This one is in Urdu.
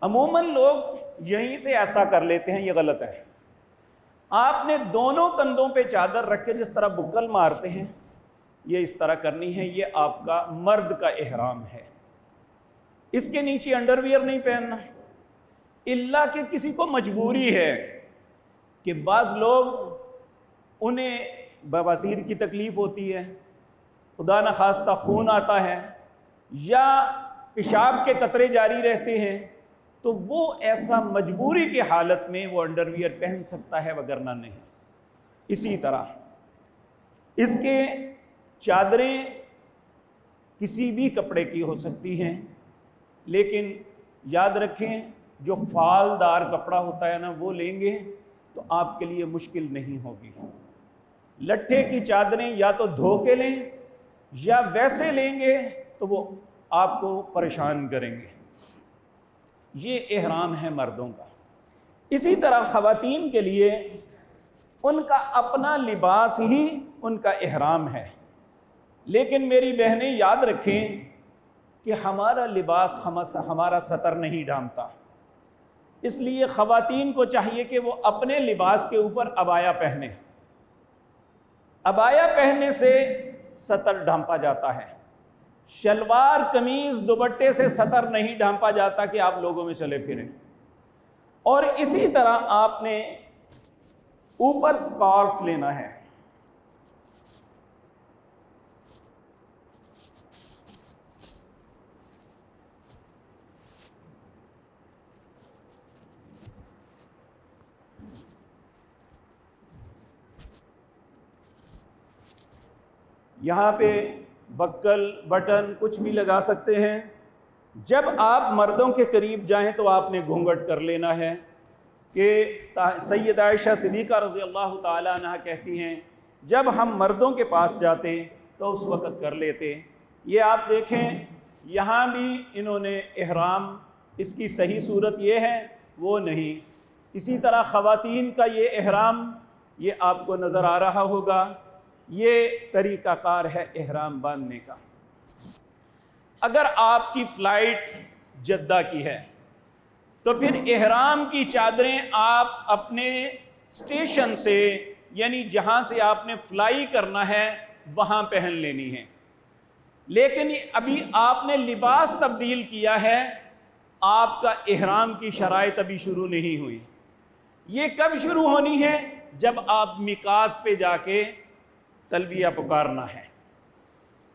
عموماً لوگ یہیں سے ایسا کر لیتے ہیں، یہ غلط ہے۔ آپ نے دونوں کندھوں پہ چادر رکھ کے جس طرح بکل مارتے ہیں یہ اس طرح کرنی ہے، یہ آپ کا مرد کا احرام ہے۔ اس کے نیچے انڈر ویئر نہیں پہننا، الا کہ کسی کو مجبوری ہے کہ بعض لوگ انہیں بواسیر کی تکلیف ہوتی ہے، خدا نخواستہ خون آتا ہے یا پیشاب کے قطرے جاری رہتے ہیں، تو وہ ایسا مجبوری کی حالت میں وہ انڈر ویئر پہن سکتا ہے، وگرنہ نہیں۔ اسی طرح اس کے چادریں کسی بھی کپڑے کی ہو سکتی ہیں، لیکن یاد رکھیں جو فالدار کپڑا ہوتا ہے نا وہ لیں گے تو آپ کے لیے مشکل نہیں ہوگی۔ لٹھے کی چادریں یا تو دھو کے لیں یا ویسے لیں گے تو وہ آپ کو پریشان کریں گے۔ یہ احرام ہے مردوں کا۔ اسی طرح خواتین کے لیے ان کا اپنا لباس ہی ان کا احرام ہے، لیکن میری بہنیں یاد رکھیں کہ ہمارا لباس ہمارا سطر نہیں ڈھانپتا، اس لیے خواتین کو چاہیے کہ وہ اپنے لباس کے اوپر عبایا پہنیں۔ عبایا پہننے سے سطر ڈھانپا جاتا ہے، شلوار قمیض دوپٹے سے سطر نہیں ڈھانپا جاتا کہ آپ لوگوں میں چلے پھریں۔ اور اسی طرح آپ نے اوپر سکارف لینا ہے۔ یہاں پہ بکل بٹن کچھ بھی لگا سکتے ہیں۔ جب آپ مردوں کے قریب جائیں تو آپ نے گھونگھٹ کر لینا ہے، کہ سیدہ عائشہ صدیقہ رضی اللہ تعالیٰ عنہ کہتی ہیں جب ہم مردوں کے پاس جاتے تو اس وقت کر لیتے۔ یہ آپ دیکھیں یہاں بھی انہوں نے احرام، اس کی صحیح صورت یہ ہے وہ نہیں۔ اسی طرح خواتین کا یہ احرام یہ آپ کو نظر آ رہا ہوگا، یہ طریقہ کار ہے احرام باندھنے کا۔ اگر آپ کی فلائٹ جدہ کی ہے تو پھر احرام کی چادریں آپ اپنے اسٹیشن سے، یعنی جہاں سے آپ نے فلائی کرنا ہے وہاں پہن لینی ہے۔ لیکن ابھی آپ نے لباس تبدیل کیا ہے، آپ کا احرام کی شرائط ابھی شروع نہیں ہوئی۔ یہ کب شروع ہونی ہے؟ جب آپ میقات پہ جا کے تلبیہ پکارنا ہے۔